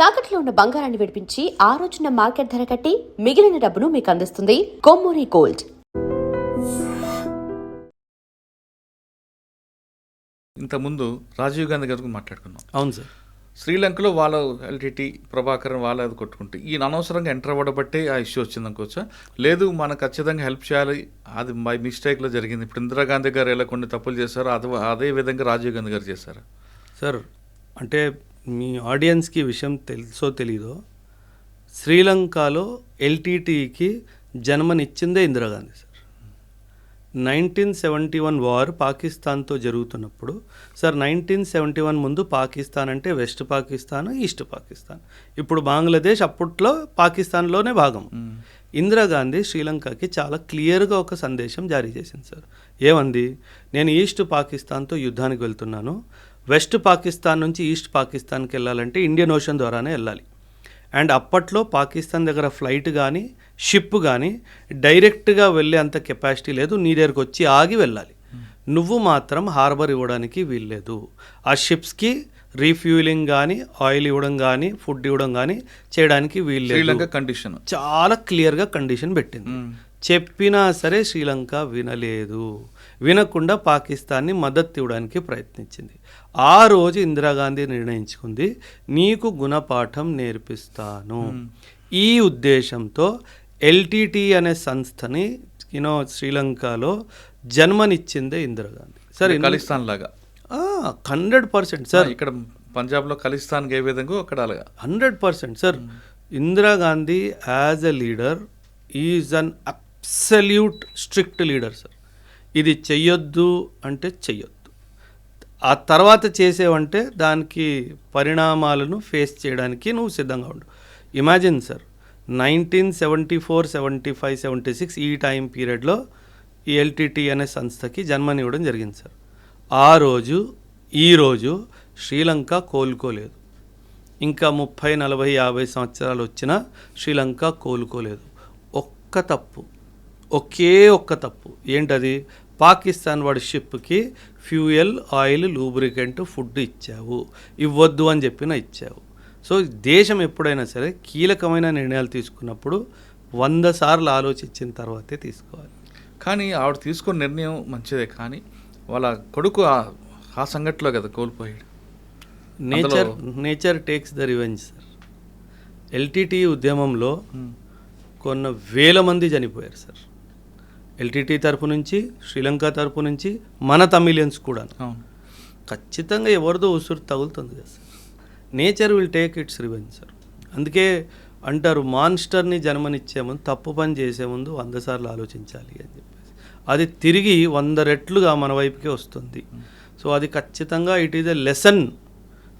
తాకట్లో ఉన్న బంగారాన్ని విడిపించి ఆ రోజున మార్కెట్ ధర కట్టి మిగిలిన డబ్బును మీకు అందిస్తుంది కొమ్మూరి గోల్డ్. ఇంతకుముందు రాజీవ్ గాంధీ గారికి మాట్లాడుకున్నాం. అవును సార్. శ్రీలంకలో వాళ్ళ ఎల్టీటీ ప్రభాకరన్ వాళ్ళ అది కొట్టుకుంటే ఈయన అనవసరంగా ఎంటర్ అవ్వడబట్టే ఆ ఇష్యూ వచ్చింది అనుకోవచ్చా? లేదు మనం ఖచ్చితంగా హెల్ప్ చేయాలి, అది బై మిస్టేక్లో జరిగింది. ఇప్పుడు ఇందిరాగాంధీ గారు ఎలా కొన్ని తప్పులు చేశారో అదే విధంగా రాజీవ్ గాంధీ గారు చేశారు సార్. అంటే మీ ఆడియన్స్కి విషయం తెలుసో తెలీదో, శ్రీలంకలో ఎల్టీటీకి జన్మనిచ్చిందే ఇందిరాగాంధీ సార్. 1971 వార్ పాకిస్తాన్తో జరుగుతున్నప్పుడు సార్, 1971 ముందు పాకిస్తాన్ అంటే వెస్ట్ పాకిస్తాన్, ఈస్ట్ పాకిస్తాన్. ఇప్పుడు బంగ్లాదేశ్ అప్పట్లో పాకిస్తాన్లోనే భాగం. ఇందిరాగాంధీ శ్రీలంకకి చాలా క్లియర్గా ఒక సందేశం జారీ చేసింది సార్. ఏమంది? నేను ఈస్ట్ పాకిస్తాన్తో యుద్ధానికి వెళ్తున్నాను, వెస్ట్ పాకిస్తాన్ నుంచి ఈస్ట్ పాకిస్తాన్కి వెళ్ళాలంటే ఇండియన్ ఓషన్ ద్వారానే వెళ్ళాలి. అండ్ అప్పట్లో పాకిస్తాన్ దగ్గర ఫ్లైట్ కానీ షిప్ కానీ డైరెక్ట్గా వెళ్ళే అంత కెపాసిటీ లేదు, నీ దగ్గరకు వచ్చి ఆగి వెళ్ళాలి. నువ్వు మాత్రం హార్బర్ ఇవ్వడానికి వీల్లేదు. ఆ షిప్స్కి రీఫ్యూలింగ్ కానీ ఆయిల్ ఇవ్వడం కానీ ఫుడ్ ఇవ్వడం కానీ చేయడానికి వీల్లేదు. కండిషన్ చాలా క్లియర్గా కండిషన్ పెట్టింది. చెప్పినా సరే శ్రీలంక వినలేదు. వినకుండా పాకిస్తాన్ని మద్దతు ఇవ్వడానికి ప్రయత్నించింది. ఆ రోజు ఇందిరాగాంధీ నిర్ణయించుకుంది, నీకు గుణపాఠం నేర్పిస్తాను. ఈ ఉద్దేశంతో ఎల్టీటీ అనే సంస్థని శ్రీలంకలో జన్మనిచ్చిందే ఇందిరాగాంధీ సార్. ఖలిస్తాన్ లాగా 100% సార్. ఇక్కడ పంజాబ్లో ఖలిస్తాన్ ఏ విధంగా అక్కడ అలాగా 100% sir. Indira Gandhi as a leader is an absolute strict leader sir. ఇది చెయ్యొద్దు అంటే చెయ్యొద్దు, ఆ తర్వాత చేసేవంటే దానికి పరిణామాలను ఫేస్ చేయడానికి నువ్వు సిద్ధంగా ఉండు. ఇమాజిన్ సార్, 1974, 75, 76 ఈ టైం పీరియడ్లో ఈ ఎల్టీటీ అనే సంస్థకి జన్మనివ్వడం జరిగింది సార్. ఆ రోజు ఈరోజు శ్రీలంక కోలుకోలేదు. ఇంకా 30, 40, 50 సంవత్సరాలు వచ్చినా శ్రీలంక కోలుకోలేదు. ఒకే ఒక్క తప్పు ఏంటది? పాకిస్తాన్ వాడి షిప్కి ఫ్యూయల్, ఆయిల్, లూబ్రికెంట్, ఫుడ్ ఇచ్చావు, ఇవ్వద్దు అని చెప్పినా ఇచ్చావు. సో దేశం ఎప్పుడైనా సరే కీలకమైన నిర్ణయాలు తీసుకున్నప్పుడు 100 సార్లు ఆలోచించిన తర్వాతే తీసుకోవాలి. కానీ ఆవిడ తీసుకున్న నిర్ణయం మంచిదే, కానీ వాళ్ళ కొడుకు ఆ సంఘటనలో కదా కోల్పోయాడు. Nature takes the revenge sir. LTT ఉద్యమంలో కొన్న వేల మంది చనిపోయారు సార్. ఎల్టీటీ తరపు నుంచి, శ్రీలంక తరపు నుంచి, మన తమిళియన్స్ కూడా. ఖచ్చితంగా ఎవరిదో ఉసురు తగులుతుంది కదా sir. Nature will take its revenge sir. అందుకే అంటారు, మాన్స్టర్ని జన్మనిచ్చే ముందు, తప్పు పని చేసే ముందు 100 సార్లు ఆలోచించాలి అని చెప్పేసి. అది తిరిగి 100 రెట్లుగా మన వైపుకే వస్తుంది. సో అది ఖచ్చితంగా it is a lesson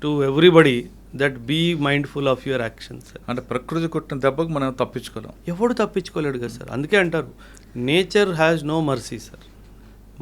to everybody that be mindful of your actions. అంటే ప్రకృతి కొట్టిన దెబ్బకు మనం తప్పించుకోలేం, ఎవడు తప్పించుకోలేడు కదా సార్. అందుకే అంటారు, nature has no mercy sir.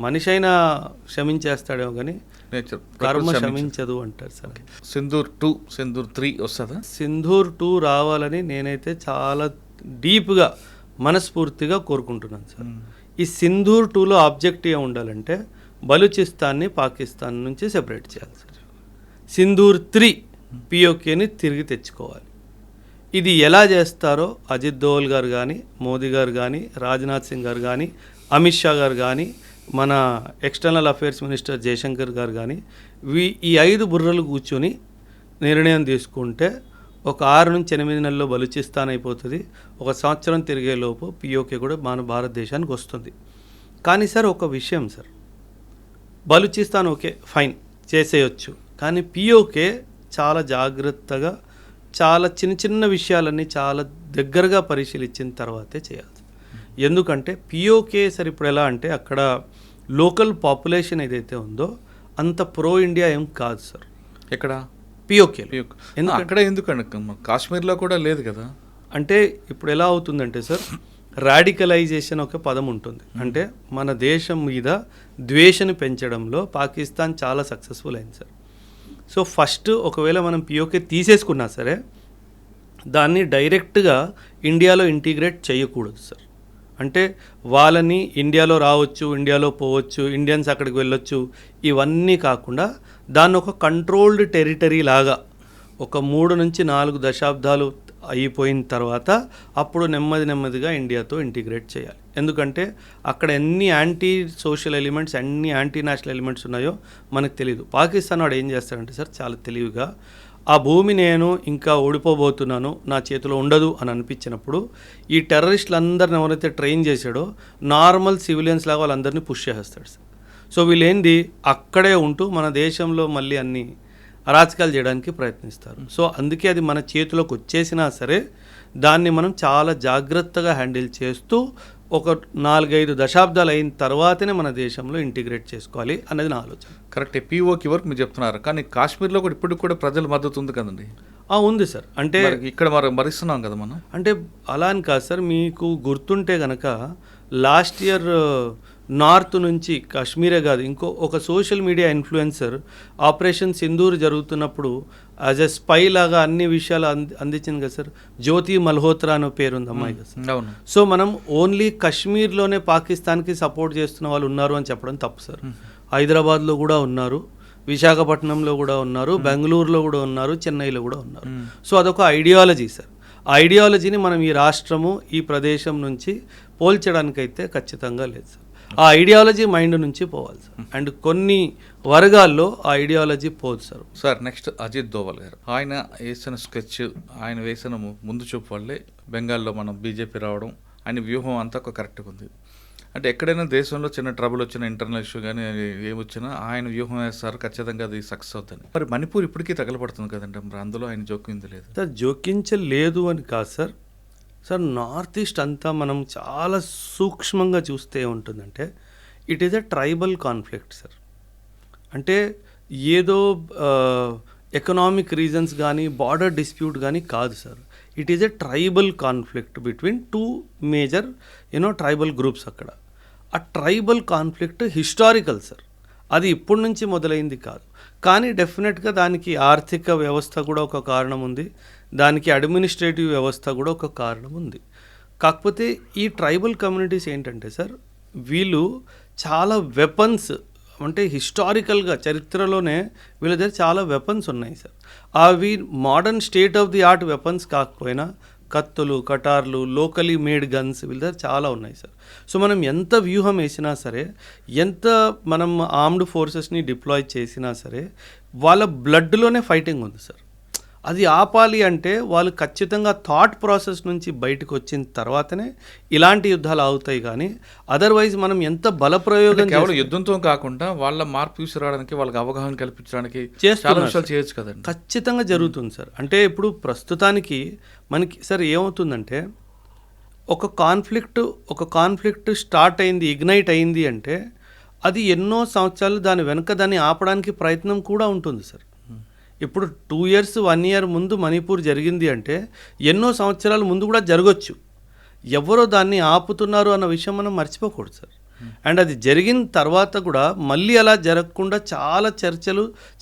మనిషి అయినా క్షమించేస్తాడేమో కానీ నేచర్ కర్మ క్షమించదు అంటారు సార్. సింధూర్ 2, సింధూర్ 3 వస్తుందా? సింధూర్ 2 రావాలని నేనైతే చాలా డీప్గా మనస్ఫూర్తిగా కోరుకుంటున్నాను సార్. ఈ సింధూర్ 2లో ఆబ్జెక్టివ్ ఉండాలంటే బలూచిస్తాన్ని పాకిస్తాన్ నుంచి సెపరేట్ చేయాలి సార్. సింధూర్ 3 పిఓకేని తిరిగి తెచ్చుకోవాలి. ఇది ఎలా చేస్తారో అజిత్ దోవల్ గారు కానీ, మోదీ గారు కానీ, రాజ్నాథ్ సింగ్ గారు కానీ, అమిత్ షా గారు కానీ, మన ఎక్స్టర్నల్ అఫైర్స్ మినిస్టర్ జయశంకర్ గారు కానీ, ఈ 5 బుర్రలు కూర్చొని నిర్ణయం తీసుకుంటే ఒక 6 నుంచి 8 నెలల్లో బలూచిస్తాన్ అయిపోతుంది. 1 సంవత్సరం తిరిగేలోపు పిఓకే కూడా మన భారతదేశానికి వస్తుంది. కానీ సార్ ఒక విషయం సార్, బలూచిస్తాన్ ఓకే ఫైన్ చేసేయచ్చు, కానీ పిఓకే చాలా జాగ్రత్తగా, చాలా చిన్న చిన్న విషయాలన్నీ చాలా దగ్గరగా పరిశీలించిన తర్వాతే చేయాలి. ఎందుకంటే పిఓకే సార్ ఇప్పుడు ఎలా అంటే అక్కడ లోకల్ పాపులేషన్ ఏదైతే ఉందో అంత ప్రో ఇండియా ఏం కాదు సార్. ఎక్కడ? పిఓకే. అక్కడ ఎందుకండి? కాశ్మీర్లో కూడా లేదు కదా. అంటే ఇప్పుడు ఎలా అవుతుందంటే సార్, రాడికలైజేషన్ ఒక పదం ఉంటుంది. అంటే మన దేశం మీద ద్వేషను పెంచడంలో పాకిస్తాన్ చాలా సక్సెస్ఫుల్ అయింది సార్. సో ఫస్ట్ ఒకవేళ మనం పిఓకే తీసేసుకున్నా సరే దాన్ని డైరెక్ట్గా ఇండియాలో ఇంటిగ్రేట్ చేయకూడదు సార్. అంటే వాళ్ళని ఇండియాలో రావచ్చు, ఇండియాలో పోవచ్చు, ఇండియన్స్ అక్కడికి వెళ్ళొచ్చు, ఇవన్నీ కాకుండా దాన్ని ఒక కంట్రోల్డ్ టెరిటరీ లాగా ఒక 3 నుంచి 4 దశాబ్దాలు అయిపోయిన తర్వాత అప్పుడు నెమ్మదిగా ఇండియాతో ఇంటిగ్రేట్ చేయాలి. ఎందుకంటే అక్కడ ఎన్ని యాంటీ సోషల్ ఎలిమెంట్స్, ఎన్ని యాంటీ నేషనల్ ఎలిమెంట్స్ ఉన్నాయో మనకు తెలియదు. పాకిస్తాన్ వాడు ఏం చేస్తాడంటే సార్, చాలా తెలివిగా ఆ భూమి నేను ఇంకా ఓడిపోబోతున్నాను, నా చేతిలో ఉండదు అని అనిపించినప్పుడు ఈ టెర్రరిస్టులందరిని ఎవరైతే ట్రైన్ చేశాడో నార్మల్ సివిలియన్స్ లాగా వాళ్ళందరినీ పుష్ చేసేస్తాడు సార్. సో వీళ్ళేంది అక్కడే ఉంటూ మన దేశంలో మళ్ళీ అన్ని అరాచకాలు చేయడానికి ప్రయత్నిస్తారు. సో అందుకే అది మన చేతిలోకి వచ్చేసినా సరే దాన్ని మనం చాలా జాగ్రత్తగా హ్యాండిల్ చేస్తూ ఒక 4-5 దశాబ్దాలు అయిన తర్వాతనే మన దేశంలో ఇంటిగ్రేట్ చేసుకోవాలి అనేది నా ఆలోచన. కరెక్ట్. పీఓకి వరకు మీరు చెప్తున్నారు, కానీ కాశ్మీర్లో కూడా ఇప్పటికి కూడా ప్రజల మద్దతు ఉంది కదండి. ఉంది సార్. అంటే ఇక్కడ మరిస్తున్నాం కదా మనం. అంటే అలా అని కాదు సార్, మీకు గుర్తుంటే కనుక లాస్ట్ ఇయర్ నార్త్ నుంచి కాశ్మీరే కాదు ఒక social media influencer operation Sindoor జరుగుతున్నప్పుడు యాజ్ ఎ స్పై లాగా అన్ని విషయాలు అందించింది కదా సార్. జ్యోతి మల్హోత్రా అనే పేరు ఉంది అమ్మాయి కదా సార్. అవును. సో మనం ఓన్లీ కశ్మీర్లోనే పాకిస్తాన్కి సపోర్ట్ చేస్తున్న వాళ్ళు ఉన్నారు అని చెప్పడం తప్పు సార్. హైదరాబాద్లో కూడా ఉన్నారు, విశాఖపట్నంలో కూడా ఉన్నారు, బెంగళూరులో కూడా ఉన్నారు, చెన్నైలో కూడా ఉన్నారు. సో అదొక ఐడియాలజీ సార్. ఆ ఐడియాలజీని మనం ఈ రాష్ట్రము ఈ ప్రదేశం నుంచి పోల్చడానికైతే ఖచ్చితంగా లేదు సార్. ఆ ఐడియాలజీ మైండ్ నుంచి పోవాలి సార్. అండ్ కొన్ని వర్గాల్లో ఆ ఐడియాలజీ పోదు sir. Sir next Ajit Doval garu, ఆయన వేసిన స్కెచ్, ఆయన వేసిన ముందు చూపు వల్లే బెంగాల్లో మనం బీజేపీ రావడం, ఆయన వ్యూహం అంతా ఒక కరెక్ట్గా ఉంది. అంటే ఎక్కడైనా దేశంలో చిన్న ట్రబుల్ వచ్చినా, ఇంటర్నల్ ఇష్యూ కానీ ఏమొచ్చినా ఆయన వ్యూహం వేస్తారు, ఖచ్చితంగా అది సక్సెస్ అవుతుంది. మరి మణిపూర్ ఇప్పటికీ తగలబడుతుంది కదండి, మరి అందులో ఆయన జోక్యం లేదు సార్. జోకించలేదు అని కాదు సార్. సార్ నార్త్ ఈస్ట్ అంతా మనం చాలా సూక్ష్మంగా చూస్తే ఉంటుందంటే it is a tribal conflict sir. అంటే ఏదో ఎకనామిక్ రీజన్స్ కానీ బార్డర్ డిస్ప్యూట్ కానీ కాదు sir. It is a tribal conflict between 2 major tribal groups. అక్కడ ఆ ట్రైబల్ కాన్ఫ్లిక్ట్ హిస్టారికల్ సార్. అది ఇప్పటి నుంచి మొదలైంది కాదు. కానీ డెఫినెట్గా దానికి ఆర్థిక వ్యవస్థ కూడా ఒక కారణం ఉంది, దానికి అడ్మినిస్ట్రేటివ్ వ్యవస్థ కూడా ఒక కారణం ఉంది. కాకపోతే ఈ ట్రైబల్ కమ్యూనిటీస్ ఏంటంటే సార్, వీళ్ళు చాలా వెపన్స్, అంటే హిస్టారికల్గా చరిత్రలోనే వీళ్ళ దగ్గర చాలా వెపన్స్ ఉన్నాయి సార్. అవి modern state of the art weapons కాకపోయినా కత్తులు, కటార్లు, లోకలీ మేడ్ గన్స్ వీళ్ళ దగ్గర చాలా ఉన్నాయి సార్. సో మనం ఎంత వ్యూహం వేసినా సరే, ఎంత మనం ఆర్మ్డ్ ఫోర్సెస్ని డిప్లాయ్ చేసినా సరే, వాళ్ళ బ్లడ్లోనే ఫైటింగ్ ఉంది సార్. అది ఆపాలి అంటే వాళ్ళు ఖచ్చితంగా థాట్ ప్రాసెస్ నుంచి బయటకు వచ్చిన తర్వాతనే ఇలాంటి యుద్ధాలు అవుతాయి. కానీ అదర్వైజ్ మనం ఎంత బలప్రయోగం కేవలం యుద్ధంతో కాకుండా వాళ్ళ మార్పు తీసుకురావడానికి, వాళ్ళకి అవగాహన కల్పించడానికి చాలా విషయాలు చేయొచ్చు కదండి. ఖచ్చితంగా జరుగుతుంది సార్. అంటే ఇప్పుడు ప్రస్తుతానికి మనకి సార్ ఏమవుతుందంటే ఒక కాన్ఫ్లిక్ట్ స్టార్ట్ అయింది, ఇగ్నైట్ అయింది అంటే అది ఎన్నో సంవత్సరాలు దాని వెనుక దాన్ని ఆపడానికి ప్రయత్నం కూడా ఉంటుంది సార్. ఇప్పుడు 2 years 1 year ముందు మణిపూర్ జరిగింది అంటే ఎన్నో సంవత్సరాల ముందు కూడా జరగచ్చు. ఎవరో దాన్ని ఆపుతున్నారు అన్న విషయం మనం మర్చిపోకూడదు సార్. అండ్ అది జరిగిన తర్వాత కూడా మళ్ళీ అలా జరగకుండా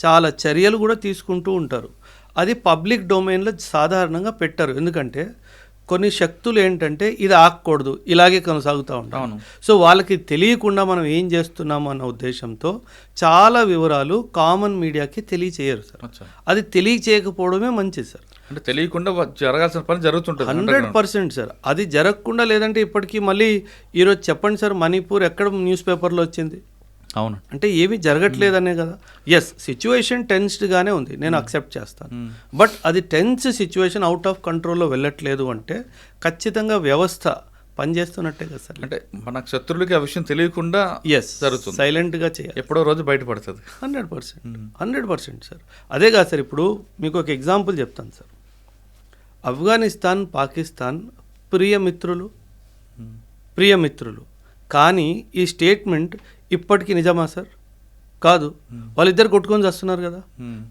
చాలా చర్యలు కూడా తీసుకుంటూ ఉంటారు. అది పబ్లిక్ డొమైన్లో సాధారణంగా పెట్టారు. ఎందుకంటే కొన్ని శక్తులు ఏంటంటే ఇది ఆగకూడదు, ఇలాగే కొనసాగుతూ ఉంటాం. సో వాళ్ళకి తెలియకుండా మనం ఏం చేస్తున్నాము అన్న ఉద్దేశంతో చాలా వివరాలు కామన్ మీడియాకి తెలియచేయరు సార్. అది తెలియచేయకపోవడమే మంచిది సార్. అంటే తెలియకుండా జరగాల్సిన పని జరుగుతుంటుంది 100% సార్. అది జరగకుండా లేదంటే ఇప్పటికీ మళ్ళీ ఈరోజు చెప్పండి సార్, మణిపూర్ ఎక్కడ న్యూస్ పేపర్లో వచ్చింది? అవును. అంటే ఏమీ జరగట్లేదనే కదా. ఎస్, సిచ్యువేషన్ టెన్స్డ్గానే ఉంది, నేను అక్సెప్ట్ చేస్తాను. బట్ అది టెన్స్ సిచ్యువేషన్ అవుట్ ఆఫ్ కంట్రోల్లో వెళ్ళట్లేదు అంటే ఖచ్చితంగా వ్యవస్థ పనిచేస్తున్నట్టే కదా సార్. అంటే మన శత్రువులకి ఆ విషయం తెలియకుండా జరుగుతుంది, సైలెంట్గా చేయాలి. ఎప్పుడో రోజు బయటపడుతుంది. 100% సార్. అదే కాదు సార్, ఇప్పుడు మీకు ఒక ఎగ్జాంపుల్ చెప్తాను సార్. ఆఫ్ఘనిస్తాన్, పాకిస్తాన్ ప్రియమిత్రులు. కానీ ఈ స్టేట్మెంట్ ఇప్పటికీ నిజమా సార్? కాదు. వాళ్ళిద్దరు కొట్టుకొని చేస్తున్నారు కదా.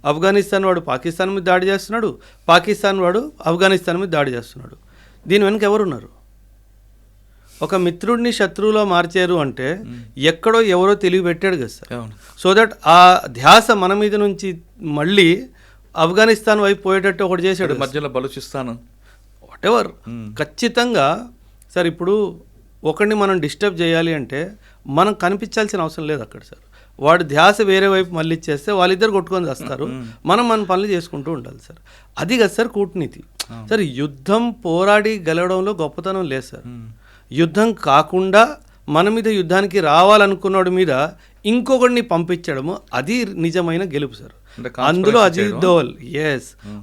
ఆఫ్ఘనిస్తాన్ వాడు పాకిస్తాన్ మీద దాడి చేస్తున్నాడు, పాకిస్తాన్ వాడు ఆఫ్ఘనిస్తాన్ మీద దాడి చేస్తున్నాడు. దీని వెనక ఎవరున్నారు? ఒక మిత్రుడిని శత్రువులో మార్చారు అంటే ఎక్కడో ఎవరో తెలివి పెట్టాడు కదా సార్. సో దట్ ఆ ధ్యాస మన మీద నుంచి మళ్ళీ ఆఫ్ఘనిస్తాన్ వైపు పోయేటట్టు ఒకటి చేశాడు, మధ్యలో బలూచిస్తాన్ వాటెవర్. ఖచ్చితంగా సార్ ఇప్పుడు ఒకరిని మనం డిస్టర్బ్ చేయాలి అంటే మనం కనిపించాల్సిన అవసరం లేదు అక్కడ సార్. వాడు ధ్యాస వేరే వైపు మళ్ళీ ఇచ్చేస్తే వాళ్ళిద్దరు కొట్టుకొని చేస్తారు, మనం మన పనులు చేసుకుంటూ ఉండాలి సార్. అది కదా సార్ కూటనీతి. సార్ యుద్ధం పోరాడి గెలవడంలో గొప్పతనం లేదు సార్. యుద్ధం కాకుండా మన మీద యుద్ధానికి రావాలనుకున్నాడు మీద ఇంకొకడిని పంపించడము అది నిజమైన గెలుపు సార్. అందులో అజిత్ దోవల్,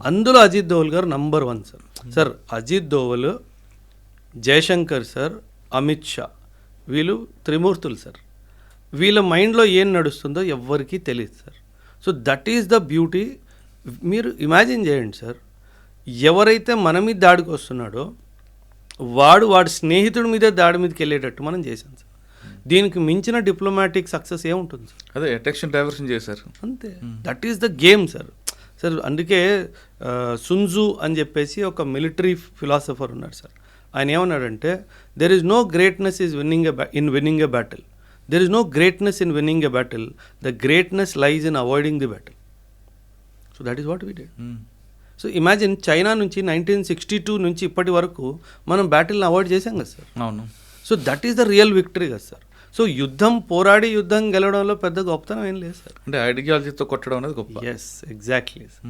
అందులో Ajit Doval garu number 1 sir. Sir Ajit Doval, Jaishankar sir, Amit Shah, వీళ్ళు త్రిమూర్తులు సార్. వీళ్ళ మైండ్లో ఏం నడుస్తుందో ఎవ్వరికీ తెలియదు sir. So that is the beauty. మీరు ఇమాజిన్ చేయండి సార్, ఎవరైతే మన మీద దాడికి వస్తున్నాడో వాడి స్నేహితుడి మీద దాడి మీదకి వెళ్ళేటట్టు మనం చేసాం సార్. దీనికి మించిన డిప్లొమాటిక్ సక్సెస్ ఏముంటుంది సార్? అదే అటెన్షన్ డైవర్షన్ చేశారు అంతే. That is the game sir. Sir అందుకే సున్జు అని చెప్పేసి ఒక మిలిటరీ ఫిలాసఫర్ ఉన్నాడు సార్. ఆయన ఏమన్నాడంటే, there is no greatness is winning a battle, there is no greatness in winning a battle, the greatness lies in avoiding the battle. So that is what we did. So imagine, China నుంచి 1962 నుంచి ఇప్పటి వరకు మనం బ్యాటిల్ని avoid చేసాం కదా sir. అవును. So that is the real victory కదా sir. So పోరాడి యుద్ధం గెలవడంలో పెద్ద గొప్పతనం ఏం లేదు సార్. అంటే ఐడియాలజీతో కొట్టడం అనేది గొప్ప. Yes, exactly.